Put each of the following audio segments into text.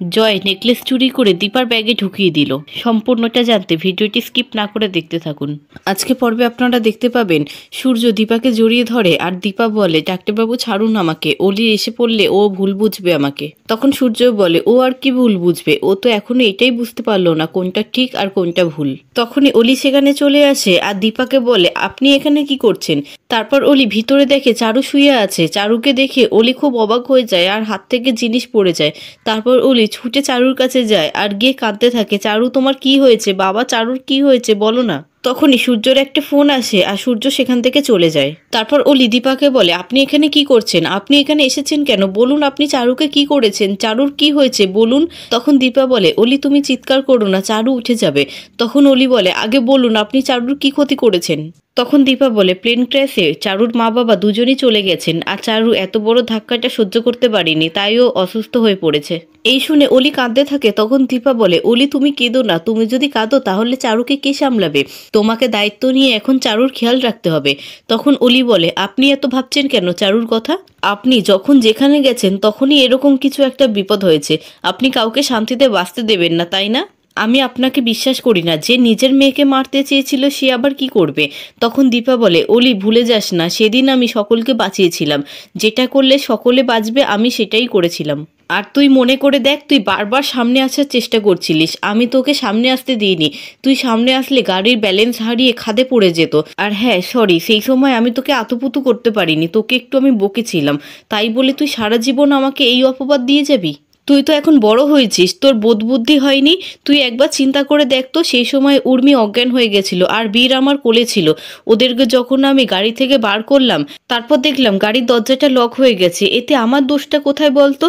জয় necklace চুরি করে দীপার ব্যাগে ঢুকিয়ে দিল। সম্পূর্ণটা জানতে ভিডিওটি স্কিপ না করে দেখতে থাকুন। আজকে পর্বে আপনারা দেখতে পাবেন সূর্য দীপাকে জড়িয়ে ধরে আর দীপা বলে, ডাক্তারবাবু ছাড়ুন আমাকে, অলি এসে পড়লে ও ভুল বুঝবে আমাকে। তখন সূর্য বলে, ও আর কি ভুল বুঝবে, ও তো এখনো এটাই বুঝতে পারলো না কোনটা ঠিক আর কোনটা ভুল। তখনই অলি সেখানে চলে আসে আর দীপাকে বলে, আপনি এখানে কি করছেন? তারপর অলি ভিতরে দেখে চারু শুয়ে আছে। চারুকে দেখে অলি খুব অবাক হয়ে যায় আর হাত থেকে জিনিস পড়ে যায়। তারপর অলি ছুটে চারুর কাছে যায় আর গিয়ে কাঁদতে থাকে, চারু তোমার কি হয়েছে বাবা, চারুর কি হয়েছে বলো না। তখনই সূর্যর একটা ফোন আসে আর সূর্য সেখান থেকে চলে যায়। তারপর অলি দীপাকে বলে, আপনি এখানে কি করছেন, আপনি এখানে এসেছেন কেন, বলুন আপনি চারুকে কি করেছেন, চারুর কি হয়েছে বলুন। তখন দীপা বলে, অলি তুমি চিৎকার করো না, চারু উঠে যাবে। তখন অলি বলে, আগে বলুন আপনি চারুর কি ক্ষতি করেছেন। তখন দীপা বলে, প্লেন ক্র্যাশে চারুর মা বাবা দুজনই চলে গেছেন আর চারু এত বড় ধাক্কাটা সহ্য করতে পারেনি, তাই ও অসুস্থ হয়ে পড়েছে। এই শুনে অলি কাঁদতে থাকে। তখন দীপা বলে, অলি তুমি কেঁদো না, তুমি যদি কাঁদো তাহলে চারুকে কে সামলাবে, তোমাকে দায়িত্ব নিয়ে এখন চারুর খেয়াল রাখতে হবে। তখন অলি বলে, আপনি এত ভাবছেন কেন চারুর কথা, আপনি যখন যেখানে গেছেন তখনই এরকম কিছু একটা বিপদ হয়েছে, আপনি কাউকে শান্তিতে বাঁচতে দেবেন না তাই না? আমি আপনাকে বিশ্বাস করি না, যে নিজের মেয়েকে মারতে চেয়েছিল সে আবার কি করবে। তখন দীপা বলে, অলি ভুলে যাস না সেদিন আমি সকলকে বাঁচিয়েছিলাম, যেটা করলে সকলে বাঁচবে আমি সেটাই করেছিলাম। আর তুই মনে করে দেখ, তুই বারবার সামনে আসার চেষ্টা করছিলিস, আমি তোকে সামনে আসতে দিইনি, তুই সামনে আসলে গাড়ির ব্যালেন্স হারিয়ে খাদে পড়ে যেত। আর হ্যাঁ সরি, সেই সময় আমি তোকে আতুপুতু করতে পারিনি, তোকে একটু আমি বকেছিলাম, তাই বলে তুই সারা জীবন আমাকে এই অপবাদ দিয়ে যাবি? তুই তো এখন বড় হয়েছিস, তোর বোধ বুদ্ধি হয়নি। তুই একবার চিন্তা করে দেখ তো, সেই সময় উর্মি অজ্ঞান হয়ে গেছিল আর বীর আমার কোলে ছিল, ওদেরকে যখন আমি গাড়ি থেকে বার করলাম তারপর দেখলাম গাড়ির দরজাটা লক হয়ে গেছে, এতে আমার দোষটা কোথায় বলতো?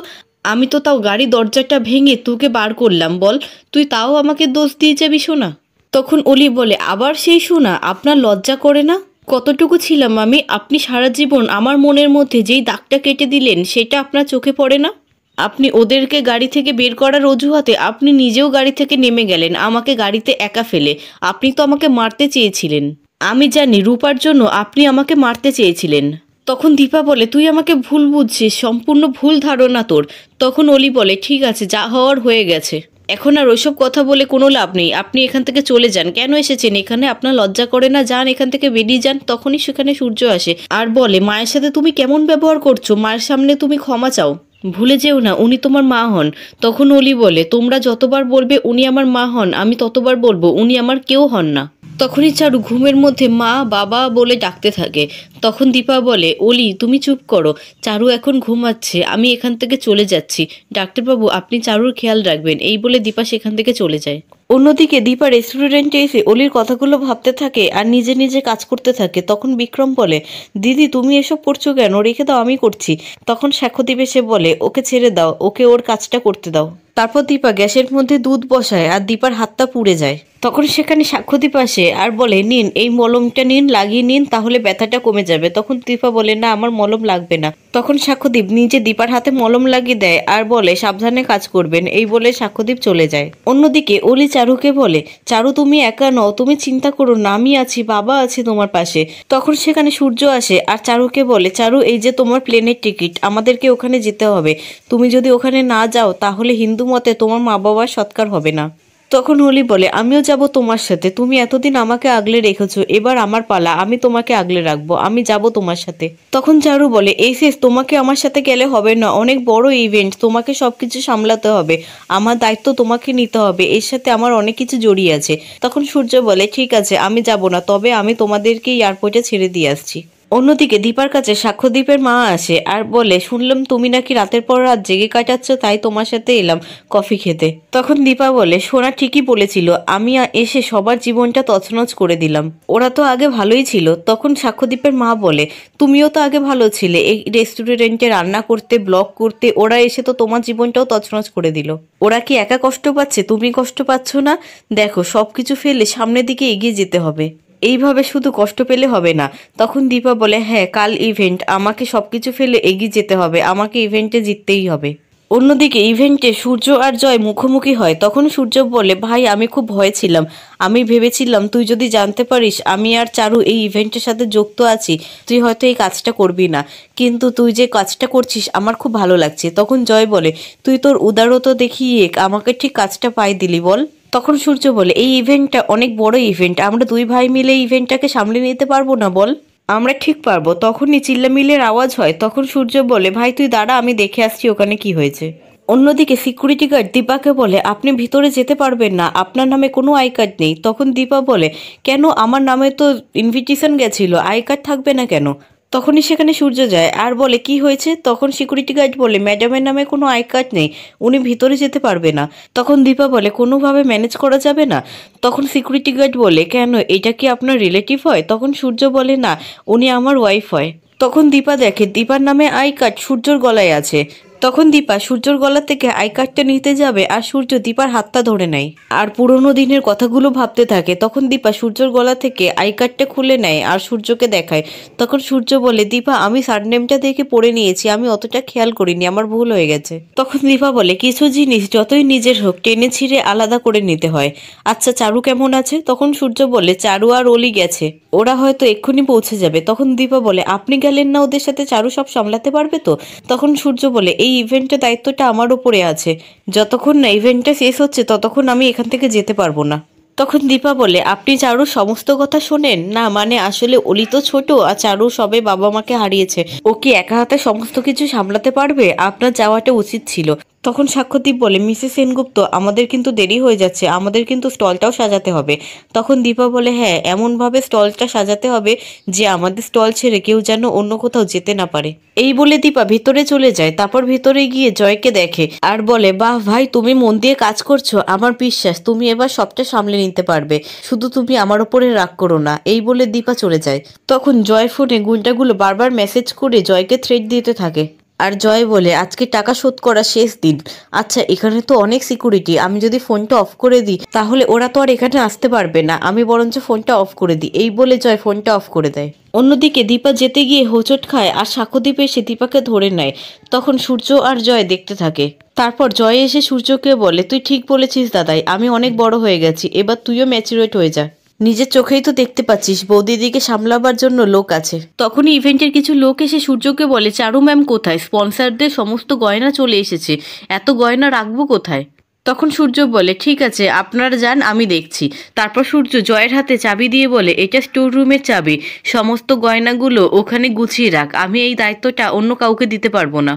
আমি তো তাও গাড়ির দরজাটা ভেঙে তোকে বার করলাম, বল তুই তাও আমাকে দোষ দিয়ে যাবি শোনা। তখন অলি বলে, আবার সেই শোনা, আপনার লজ্জা করে না? কতটুকু ছিলাম আমি, আপনি সারা জীবন আমার মনের মধ্যে যেই দাগটা কেটে দিলেন সেটা আপনার চোখে পড়ে না? আপনি ওদেরকে গাড়ি থেকে বের করার অজুহাতে আপনি নিজেও গাড়ি থেকে নেমে গেলেন আমাকে গাড়িতে একা ফেলে। আপনি তো আমাকে মারতে চেয়েছিলেন, আমি জানি রূপার জন্য আপনি আমাকে মারতে চেয়েছিলেন। তখন দীপা বলে, তুই আমাকে ভুল বুঝছিস, সম্পূর্ণ ভুল ধারণা তোর। তখন অলি বলে, ঠিক আছে যা হওয়ার হয়ে গেছে, এখন আর ওইসব কথা বলে কোনো লাভ নেই, আপনি এখান থেকে চলে যান, কেন এসেছেন এখানে, আপনার লজ্জা করে না, যান এখান থেকে বেরিয়ে যান। তখনই সেখানে সূর্য আসে আর বলে, মায়ের সাথে তুমি কেমন ব্যবহার করছো, মায়ের সামনে তুমি ক্ষমা চাও, ভুলে যেও না উনি তোমার মা হন। তখন অলি বলে, তোমরা যতবার বলবে উনি আমার মা হন, আমি ততবার বলবো উনি আমার কেউ হন না। তখনই চারু ঘুমের মধ্যে মা বাবা বলে ডাকতে থাকে। তখন দীপা বলে, অলি তুমি চুপ করো, চারু এখন ঘুমাচ্ছে, আমি এখান থেকে চলে যাচ্ছি, ডাক্তারবাবু আপনি চারুর খেয়াল রাখবেন। এই বলে দীপা সেখান থেকে চলে যায়। অন্যদিকে দীপা রেস্টুরেন্টে এসে অলির কথাগুলো ভাবতে থাকে আর নিজে নিজে কাজ করতে থাকে। তখন বিক্রম বলে, দিদি তুমি এসব করছো কেন, রেখে দাও আমি করছি। তখন সাক্ষ্যদীপ এসে বলে, ওকে ছেড়ে দাও, ওকে ওর কাজটা করতে দাও। তারপর দীপা গ্যাসের মধ্যে দুধ বসায় আর দীপার হাতটা পুড়ে যায়। তখন সেখানে সাক্ষ্যদীপ আসে আর বলে, নিন এই মলমটা নিন, লাগিয়ে নিন, তাহলে ব্যথাটা কমে যাবে। তখন দীপা বলে, না আমার মলম লাগবে না। তখন সাক্ষ্যদীপ নিজে দীপার হাতে মলম লাগিয়ে দেয় আর বলে, সাবধানে কাজ করবেন। এই বলে সাক্ষ্যদীপ চলে যায়। অন্যদিকে অলি চারুকে বলে, চারু তুমি একা নও, তুমি চিন্তা করো না, আমি আছি, বাবা আছে তোমার পাশে। তখন সেখানে সূর্য আসে আর চারুকে বলে, চারু এই যে তোমার প্লেনের টিকিট, আমাদেরকে ওখানে যেতে হবে, তুমি যদি ওখানে না যাও তাহলে হিন্দু মতে তোমার মা বাবার সৎকার হবে না। তখন অলি বলে, আমিও যাব তোমার সাথে, তুমি এতদিন আমাকে আগলে রেখেছো, এবার আমার পালা, আমি তোমাকে আগলে রাখবো, আমি যাব তোমার সাথে। তখন চারু বলে, এই শেষ, তোমাকে আমার সাথে গেলে হবে না, অনেক বড় ইভেন্ট, তোমাকে সবকিছু সামলাতে হবে, আমার দায়িত্ব তোমাকে নিতে হবে, এর সাথে আমার অনেক কিছু জড়িয়ে আছে। তখন সূর্য বলে, ঠিক আছে আমি যাব না, তবে আমি তোমাদেরকে এয়ারপোর্টে ছেড়ে দিয়ে আসছি। অন্যদিকে দীপার কাছে সাক্ষ্যদীপের মা আসে আর বলে, শুনলাম তুমি নাকি রাতের পর রাত জেগে কাটাচ্ছ, তাই তোমার সাথে এলাম কফি খেতে। তখন দীপা বলে, সোনা ঠিকই বলেছিল, আমি এসে সবার জীবনটা তছনছ করে দিলাম, ওরা তো আগে ভালোই ছিল। তখন সাক্ষ্যদীপের মা বলে, তুমিও তো আগে ভালো ছিলে, এই রেস্টুরেন্টে রান্না করতে, ব্লগ করতে, ওরা এসে তো তোমার জীবনটাও তছনছ করে দিল। ওরা কি একা কষ্ট পাচ্ছে, তুমি কষ্ট পাচ্ছ না? দেখো সবকিছু ফেলে সামনের দিকে এগিয়ে যেতে হবে, এইভাবে শুধু কষ্ট পেলে হবে না। তখন দীপা বলে, হ্যাঁ কাল ইভেন্ট, আমাকে সবকিছু ফেলে এগিয়ে যেতে হবে, আমাকে ইভেন্টে জিততেই হবে। অন্যদিকে ইভেন্টে সূর্য আর জয় মুখোমুখি হয়, তখন সূর্য বলে, ভাই আমি খুব ভয়ে ছিলাম, আমি ভেবেছিলাম তুই যদি জানতে পারিস আমি আর চারু এই ইভেন্টের সাথে যুক্ত আছি তুই হয়তো এই কাজটা করবি না, কিন্তু তুই যে কাজটা করছিস আমার খুব ভালো লাগছে। তখন জয় বলে, তুই তোর উদারতা দেখিয়ে আমাকে ঠিক কাজটা পাই দিলি বল। তখন সূর্য বলে, এই ইভেন্টটা অনেক বড় ইভেন্ট, আমরা দুই ভাই মিলে ইভেন্টটাকে সামলে নিতে পারবো না বল? আমরা ঠিক পারবো। তখনই চিল্লামিল্লির আওয়াজ হয়, তখন সূর্য বলে, ভাই তুই দাঁড়া, আমি দেখে আসছি ওখানে কি হয়েছে। অন্যদিকে সিকিউরিটি গার্ড দীপাকে বলে, আপনি ভিতরে যেতে পারবেন না, আপনার নামে কোনো আই কার্ড নেই। তখন দীপা বলে, কেন, আমার নামে তো ইনভিটেশন গেছিল, আই কার্ড থাকবে না কেন? তখনই সেখানে সূর্য যায় আর বলে, কি হয়েছে? তখন সিকিউরিটি গার্ড বলে, ম্যাডামের নামে কোনো আই কার্ড নেই, উনি ভিতরে যেতে পারবে না। তখন দীপা বলে, কোনোভাবে ম্যানেজ করা যাবে না? তখন সিকিউরিটি গার্ড বলে, কেন, এটা কি আপনার রিলেটিভ হয়? তখন সূর্য বলে, না, উনি আমার ওয়াইফ হয়। তখন দীপা দেখে দীপার নামে আই কার্ড সূর্যর গলায় আছে। তখন দীপা সূর্যর গলা থেকে আই কার্ডটা নিতে যাবে আর সূর্য দীপার হাতটা ধরে নেয় আর পুরোনো দিনের কথাগুলো ভাবতে থাকে। তখন দীপা সূর্যর গলা থেকে আই কার্ডটা খুলে নেয় আর সূর্যকে দেখায়। তখন সূর্য বলে, দীপা আমি সারনেমটা দেখে পড়ে নিয়েছি, আমি অতটা খেয়াল করিনি, আমার ভুল হয়ে গেছে। তখন দীপা বলে, কিছু জিনিস যতই নিজের হোক টেনে ছিঁড়ে আলাদা করে নিতে হয়। আচ্ছা চারু কেমন আছে? তখন সূর্য বলে, চারু আর অলি গেছে, ওরা হয়তো এক্ষুনি পৌঁছে যাবে। তখন দীপা বলে, আপনি গেলেন না ওদের সাথে, চারু সব সামলাতে পারবে তো? তখন সূর্য বলে, এই ইভেন্টের দায়িত্বটা আমার উপরে আছে, যতক্ষণ না ইভেন্টটা শেষ হচ্ছে ততক্ষণ আমি এখান থেকে যেতে পারবো না। তখন দীপা বলে, আপনি চারুর সমস্ত কথা শোনেন না? মানে আসলে অলি তো ছোট আর চারু সবে বাবা মাকে হারিয়েছে, ও কি একা হাতে সমস্ত কিছু সামলাতে পারবে? আপনার যাওয়াটা উচিত ছিল। তখন সাক্ষ্যদীপ বলে, মিসেস সেনগুপ্ত আমাদের কিন্তু দেরি হয়ে যাচ্ছে, আমাদের কিন্তু স্টলটাও সাজাতে হবে। তখন দীপা বলে, হ্যাঁ এমনভাবে স্টলটা সাজাতে হবে যে আমাদের স্টল ছেড়ে কেউ যেন অন্য কোথাও যেতে না পারে। এই বলে দীপা ভিতরে চলে যায়। তারপর ভিতরে গিয়ে জয়কে দেখে আর বলে, বাহ ভাই তুমি মন দিয়ে কাজ করছো, আমার বিশ্বাস তুমি এবার সবটা সামলে নিতে পারবে, শুধু তুমি আমার উপরে রাগ করো না। এই বলে দীপা চলে যায়। তখন জয় ফোনে গুন্ডাগুলো বারবার মেসেজ করে জয়কে থ্রেট দিতে থাকে আর জয় বলে, আজকে টাকা শোধ করা শেষ দিন। আচ্ছা এখানে তো অনেক সিকিউরিটি, আমি যদি ফোনটা অফ করে দিই তাহলে ওরা তো আর এখানে আসতে পারবে না, আমি বরঞ্চ ফোনটা অফ করে দিই। এই বলে জয় ফোনটা অফ করে দেয়। অন্যদিকে দীপা যেতে গিয়ে হোঁচট খায় আর সাক্ষ্যদীপ এসে দীপাকে ধরে নেয়। তখন সূর্য আর জয় দেখতে থাকে। তারপর জয় এসে সূর্যকে বলে, তুই ঠিক বলেছিস দাদাই, আমি অনেক বড় হয়ে গেছি, এবার তুইও ম্যাচুরেট হয়ে যা, নিজের চোখেই তো দেখতে পাচ্ছিস বৌদিদিকে সামলাবার জন্য লোক আছে। তখনই ইভেন্টের কিছু লোক এসে সূর্যকে বলে, চারু ম্যাম কোথায়? স্পন্সরদের সমস্ত গয়না চলে এসেছে, এত গয়না রাখবো কোথায়? তখন সূর্য বলে, ঠিক আছে আপনারা যান, আমি দেখছি। তারপর সূর্য জয়ের হাতে চাবি দিয়ে বলে, এটা স্টোর রুমের চাবি, সমস্ত গয়নাগুলো ওখানে গুছিয়ে রাখ, আমি এই দায়িত্বটা অন্য কাউকে দিতে পারবো না,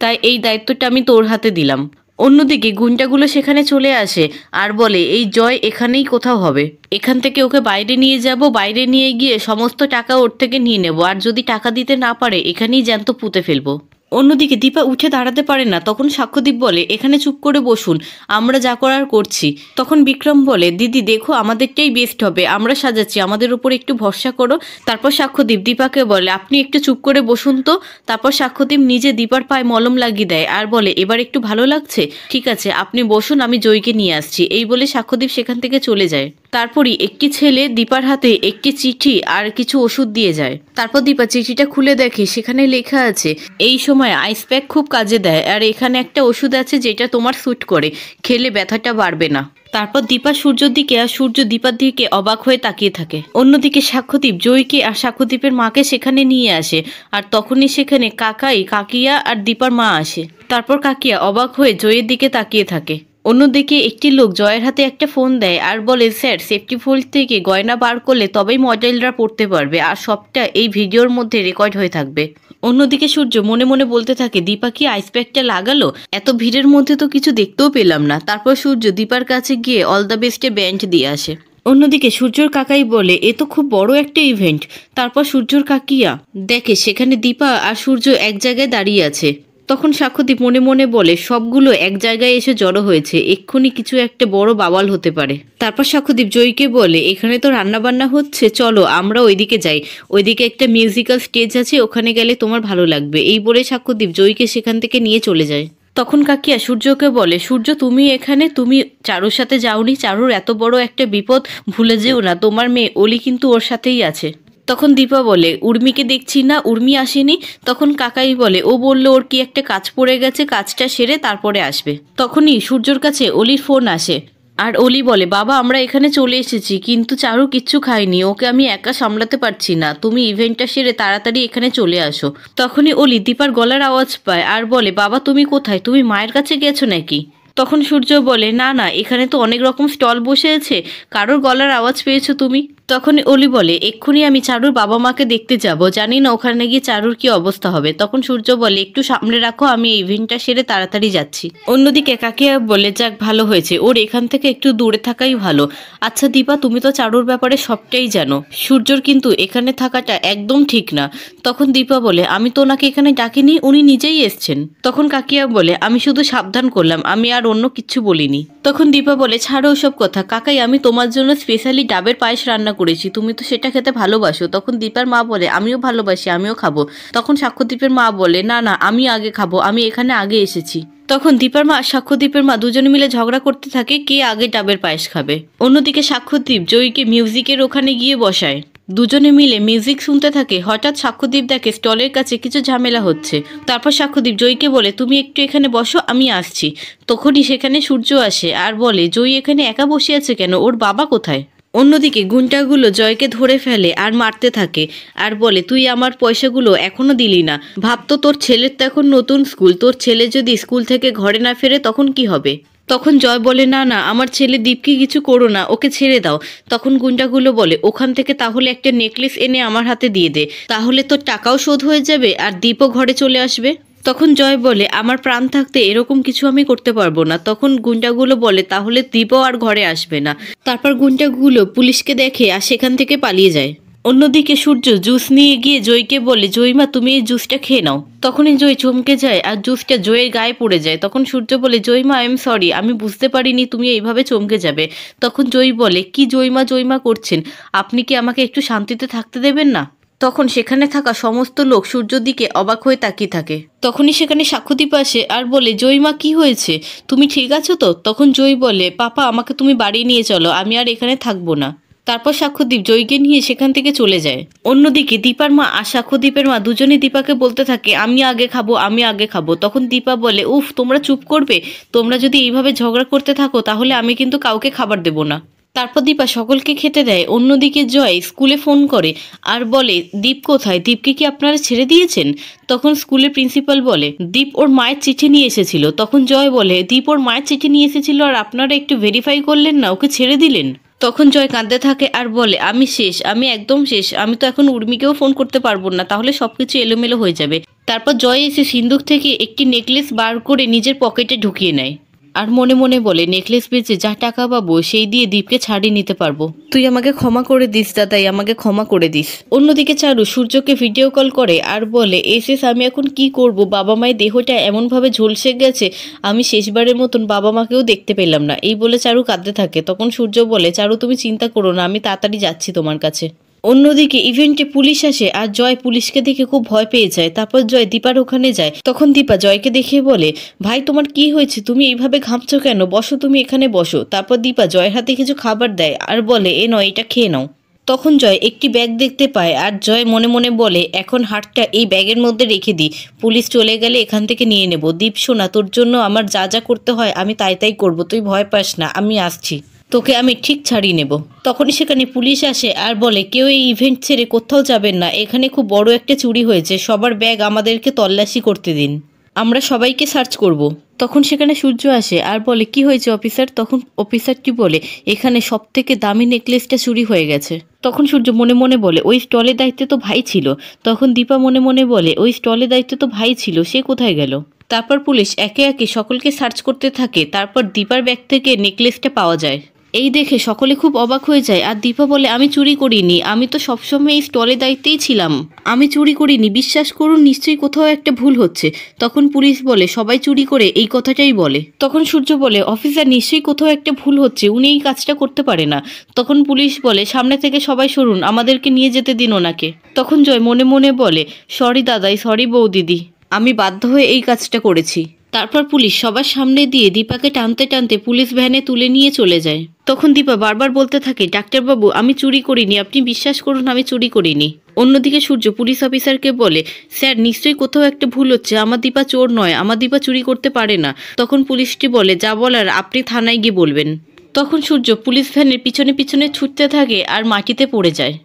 তাই এই দায়িত্বটা আমি তোর হাতে দিলাম। অন্যদিকে গুন্ডাগুলো সেখানে চলে আসে আর বলে, এই জয় এখানেই কোথাও হবে, এখান থেকে ওকে বাইরে নিয়ে যাব, বাইরে নিয়ে গিয়ে সমস্ত টাকা ওর থেকে নিয়ে নেব, আর যদি টাকা দিতে না পারে এখানেই জ্যান্ত পুঁতে ফেলবো। অন্যদিকে দীপা উঠে দাঁড়াতে পারে না। তখন সাক্ষ্যদীপ বলে, এখানে চুপ করে বসুন, আমরা যা করার করছি। তখন বিক্রম বলে, দিদি দেখো আমাদেরটাই বেস্ট হবে, আমরা সাজাচ্ছি, আমাদের উপর একটু ভরসা করো। তারপর সাক্ষ্যদীপ দীপাকে বলে, আপনি একটু চুপ করে বসুন তো। তারপর সাক্ষ্যদীপ নিজে দীপার পায়ে মলম লাগিয়ে দেয় আর বলে, এবার একটু ভালো লাগছে? ঠিক আছে আপনি বসুন, আমি জয়কে নিয়ে আসছি। এই বলে সাক্ষ্যদীপ সেখান থেকে চলে যায়। তারপরই একটি ছেলে দীপার হাতে একটি চিঠি আর কিছু ওষুধ দিয়ে যায়। তারপর দীপা চিঠিটা খুলে দেখে সেখানে লেখা আছে, এই সময় আইস প্যাক খুব কাজে দেয়, আর এখানে একটা ওষুধ আছে যেটা তোমার স্যুট করে, খেলে ব্যথাটা বাড়বে না। তারপর দীপা সূর্যর দিকে আর সূর্য দীপার দিকে অবাক হয়ে তাকিয়ে থাকে। অন্যদিকে সাক্ষ্যদীপ জয়কে আর সাক্ষ্যদীপের মাকে সেখানে নিয়ে আসে আর তখনই সেখানে কাকিয়া আর দীপার মা আসে। তারপর কাকিয়া অবাক হয়ে জয়ের দিকে তাকিয়ে থাকে। অন্যদিকে একটি লোক জয়ের হাতে একটা ফোন দেয় আর বলে, স্যার সেফটি ফোল্ড থেকে গয়না বার করলে তবেই মডেলরা পড়তে পারবে, আর সবটা এই ভিডিওর মধ্যে রেকর্ড হয়ে থাকবে। অন্যদিকে সূর্য মনে মনে বলতে থাকে, দীপা কি আইস প্যাকটা লাগালো? এত ভিড়ের মধ্যে তো কিছু দেখতেও পেলাম না। তারপর সূর্য দীপার কাছে গিয়ে অল দ্য বেস্টে ব্যান্ড দিয়ে আসে। অন্যদিকে সূর্যর কাকাই বলে, এ তো খুব বড় একটা ইভেন্ট। তারপর সূর্যর কাকিয়া দেখে সেখানে দীপা আর সূর্য এক জায়গায় দাঁড়িয়ে আছে। তখন সাক্ষ্যদীপ মনে মনে বলে, সবগুলো এক জায়গায় এসে জড়ো হয়েছে, এক্ষুনি কিছু একটা বড় বাওয়াল হতে পারে। তারপর সাক্ষ্যদীপ জয়কে বলে, এখানে তো রান্নাবান্না হচ্ছে, চলো আমরা ওইদিকে যাই, ওইদিকে একটা মিউজিক্যাল স্টেজ আছে, ওখানে গেলে তোমার ভালো লাগবে। এই বলে সাক্ষ্যদীপ জয়কে সেখান থেকে নিয়ে চলে যায়। তখন কাকিয়া সূর্যকে বলে, সূর্য তুমি এখানে, তুমি চারুর সাথে যাওনি, চারুর এত বড় একটা বিপদ ভুলে যেও না, তোমার মেয়ে অলি কিন্তু ওর সাথেই আছে। তখন দীপা বলে উর্মিকে দেখছি না, উর্মি আসেনি। তখন কাকাই বলে ও বলল ওর কি একটা কাজ পড়ে গেছে, কাজটা সেরে তারপরে আসবে। তখনই সূর্যর কাছে অলির ফোন আসে আর অলি বলে বাবা আমরা এখানে চলে এসেছি, কিন্তু চারু কিচ্ছু খায়নি, ওকে আমি একা সামলাতে পারছি না, তুমি ইভেন্টটা সেরে তাড়াতাড়ি এখানে চলে আসো। তখনই অলি দীপার গলার আওয়াজ পায় আর বলে বাবা তুমি কোথায়, তুমি মায়ের কাছে গেছো নাকি? তখন সূর্য বলে না না, এখানে তো অনেক রকম স্টল বসে আছে, কারোর গলার আওয়াজ পেয়েছো তুমি? তখন অলি বলে এক্ষুনি আমি চারুর বাবা মাকে দেখতে যাব, জানি না ওখানে গিয়ে চারুর কি অবস্থা হবে। তখন সূর্য বলে একটু সামনে রাখো, আমি এই ইভেন্টটা সেরে তাড়াতাড়ি যাচ্ছি। অন্যদিকে কাকিয়া বলে যাক ভালো হয়েছে, ওর এখান থেকে একটু দূরে থাকাই ভালো। আচ্ছা দীপা তুমি তো চারুর ব্যাপারে সবটাই জানো, সূর্যর কিন্তু এখানে থাকাটা একদম ঠিক না। তখন দীপা বলে আমি তো ওনাকে এখানে ডাকিনি, উনি নিজেই এসছেন। তখন কাকিয়া বলে আমি শুধু সাবধান করলাম, আমি আর অন্য কিচ্ছু বলিনি। তখন দীপা বলে ছাড়ো ওসব কথা, কাকাই আমি তোমার জন্য স্পেশালি ডাবের পায়েস রান্না করেছি, তুমি তো সেটা খেতে ভালোবাসো। তখন দীপার মা বলে আমিও ভালোবাসি, আমিও খাবো। তখন সাক্ষ্যদীপের মা বলে না না আমি আগে খাবো, আমি এখানে আগে এসেছি। তখন দীপার মা সাক্ষ্যদীপের মা দুজনে মিলে ঝগড়া করতে থাকে কে আগে ডাবের পায়েস খাবে। অন্যদিকে সাক্ষ্যদীপ জয়ীকে মিউজিকের ওখানে গিয়ে বসায়, দুজনে মিলে মিউজিক শুনতে থাকে। হঠাৎ সাক্ষ্যদীপ দেখে স্টলের কাছে কিছু ঝামেলা হচ্ছে। তারপর সাক্ষ্যদীপ জয়ীকে বলে তুমি একটু এখানে বসো, আমি আসছি। তখনই সেখানে সূর্য আসে আর বলে জয়ী এখানে একা বসে আছে কেন, ওর বাবা কোথায়? অন্যদিকে গুন্ডাগুলো জয়কে ধরে ফেলে আর মারতে থাকে আর বলে তুই আমার পয়সাগুলো এখনো দিলি না, ভাবতো তোর ছেলের তো এখন নতুন স্কুল, তোর ছেলে যদি স্কুল থেকে ঘরে না ফেরে তখন কি হবে? তখন জয় বলে না না আমার ছেলে দীপকে কিছু করো না, ওকে ছেড়ে দাও। তখন গুন্ডাগুলো বলে ওখান থেকে তাহলে একটা নেকলেস এনে আমার হাতে দিয়ে দে, তাহলে তোর টাকাও শোধ হয়ে যাবে আর দীপও ঘরে চলে আসবে। তখন জয় বলে আমার প্রাণ থাকতে এরকম কিছু আমি করতে পারবো না। তখন গুন্ডাগুলো বলে তাহলে দীপও আর ঘরে আসবে না। তারপর গুন্ডাগুলো পুলিশকে দেখে আর সেখান থেকে পালিয়ে যায়। অন্যদিকে সূর্য জুস নিয়ে গিয়ে জয়কে বলে জয়মা তুমি এই জুসটা খেয়ে নাও। তখনই জয় চমকে যায় আর জুসটা জয়ের গায়ে পড়ে যায়। তখন সূর্য বলে জয়মা আই এম সরি, আমি বুঝতে পারিনি তুমি এইভাবে চমকে যাবে। তখন জয় বলে কি জয়মা জয়মা করছেন, আপনি কি আমাকে একটু শান্তিতে থাকতে দেবেন না? তখন সেখানে থাকা সমস্ত লোক সূর্যর দিকে অবাক হয়ে তাকিয়ে থাকে। তখনই সেখানে সাক্ষ্যদীপ আসে আর বলে জয়মা কি হয়েছে, তুমি ঠিক আছো তো? তখন জয় বলে পাপা আমাকে তুমি বাড়ি নিয়ে চলো, আমি আর এখানে থাকবো না। তারপর সাক্ষ্যদীপ জয়কে নিয়ে সেখান থেকে চলে যায়। অন্যদিকে দীপার মা আর সাক্ষ্যদীপের মা দুজনেই দীপাকে বলতে থাকে আমি আগে খাবো, আমি আগে খাবো। তখন দীপা বলে উফ তোমরা চুপ করবে, তোমরা যদি এইভাবে ঝগড়া করতে থাকো তাহলে আমি কিন্তু কাউকে খাবার দেবো না। তারপর দীপা সকলকে খেতে দেয়। অন্যদিকে জয় স্কুলে ফোন করে আর বলে দীপ কোথায়, দীপকে কি আপনারা ছেড়ে দিয়েছেন? তখন স্কুলের প্রিন্সিপাল বলে দীপ ওর মায়ের চিঠি নিয়ে এসেছিল। তখন জয় বলে দীপ ওর মায়ের চিঠি নিয়ে এসেছিল আর আপনারা একটু ভেরিফাই করলেন না, ওকে ছেড়ে দিলেন। তখন জয় কাঁদতে থাকে আর বলে আমি শেষ, আমি একদম শেষ, আমি তো এখন উর্মিকেও ফোন করতে পারবো না, তাহলে সবকিছু এলোমেলো হয়ে যাবে। তারপর জয় এসে সিন্দুক থেকে একটি নেকলেস বার করে নিজের পকেটে ঢুকিয়ে নেয় আর মনে মনে বলে নেকলেস বেচে যা টাকা পাবো সেই দিয়ে দীপকে ছাড়িয়ে নিতে পারবো, তুই আমাকে ক্ষমা করে দিস দাদাই, আমাকে ক্ষমা করে দিস। অন্যদিকে চারু সূর্যকে ভিডিও কল করে আর বলে এসেস আমি এখন কি করব, বাবা মায়ের দেহটা এমনভাবে ঝলসে গেছে, আমি শেষবারের মতন বাবা মাকেও দেখতে পেলাম না। এই বলে চারু কাঁদতে থাকে। তখন সূর্য বলে চারু তুমি চিন্তা করো না, আমি তাড়াতাড়ি যাচ্ছি তোমার কাছে। অন্যদিকে ইভেন্টে পুলিশ আসে আর জয় পুলিশকে দেখে খুব ভয় পেয়ে যায়। তারপর জয় দীপার ওখানে যায়। তখন দীপা জয়কে দেখে বলে ভাই তোমার কি হয়েছে, তুমি এইভাবে ঘামছো কেন, বসো তুমি এখানে বসো। তারপর দীপা জয়ের হাতে কিছু খাবার দেয় আর বলে এ নয় এটা খেয়ে নাও। তখন জয় একটি ব্যাগ দেখতে পায় আর জয় মনে মনে বলে এখন হাতটা এই ব্যাগের মধ্যে রেখে দিই, পুলিশ চলে গেলে এখান থেকে নিয়ে নেব। দীপ শোনা তোর জন্য আমার যা যা করতে হয় আমি তাই তাই করবো, তুই ভয় পাস না, আমি আসছি, তোকে আমি ঠিক ছাড়িয়ে নেব। তখনই সেখানে পুলিশ আসে আর বলে কেউ এই ইভেন্ট ছেড়ে কোথাও যাবেন না, এখানে খুব বড় একটা চুরি হয়েছে, সবার ব্যাগ আমাদেরকে তল্লাশি করতে দিন, আমরা সবাইকে সার্চ করব। তখন সেখানে সূর্য আসে আর বলে কি হয়েছে অফিসার? তখন অফিসারটি বলে এখানে সব থেকে দামি নেকলেসটা চুরি হয়ে গেছে। তখন সূর্য মনে মনে বলে ওই স্টলের দায়িত্বে তো ভাই ছিল। তখন দীপা মনে মনে বলে ওই স্টলের দায়িত্বে তো ভাই ছিল, সে কোথায় গেল? তারপর পুলিশ একে একে সকলকে সার্চ করতে থাকে। তারপর দীপার ব্যাগ থেকে নেকলেসটা পাওয়া যায়। এই দেখে সকলে খুব অবাক হয়ে যায় আর দীপা বলে আমি চুরি করিনি, আমি তো সবসময় এই স্টলের দায়িত্বেই ছিলাম, আমি চুরি করিনি, বিশ্বাস করুন নিশ্চয়ই কোথাও একটা ভুল হচ্ছে। তখন পুলিশ বলে সবাই চুরি করে এই কথাটাই বলে। তখন সূর্য বলে অফিসার নিশ্চয়ই কোথাও একটা ভুল হচ্ছে, উনি এই কাজটা করতে পারে না। তখন পুলিশ বলে সামনে থেকে সবাই সরুন, আমাদেরকে নিয়ে যেতে দিন ওনাকে। তখন জয় মনে মনে বলে সরি দাদাই, সরি বৌদিদি, আমি বাধ্য হয়ে এই কাজটা করেছি। তারপর পুলিশ সবার সামনে দিয়ে দীপাকে টানতে টানতে পুলিশ ভ্যানে তুলে নিয়ে চলে যায়। তখন দীপা বারবার বলতে থাকে, ডাক্তারবাবু আমি চুরি করিনি, আপনি বিশ্বাস করুন আমি চুরি করিনি। অন্যদিকে সূর্য পুলিশ অফিসারকে বলে, স্যার নিশ্চয়ই কোথাও একটা ভুল হচ্ছে, আমার দীপা চোর নয়, আমার দীপা চুরি করতে পারে না। তখন পুলিশটি বলে, যা বলার আপনি থানায় গিয়ে বলবেন। তখন সূর্য পুলিশ ভ্যানের পিছনে পিছনে ছুটতে থাকে আর মাটিতে পড়ে যায়।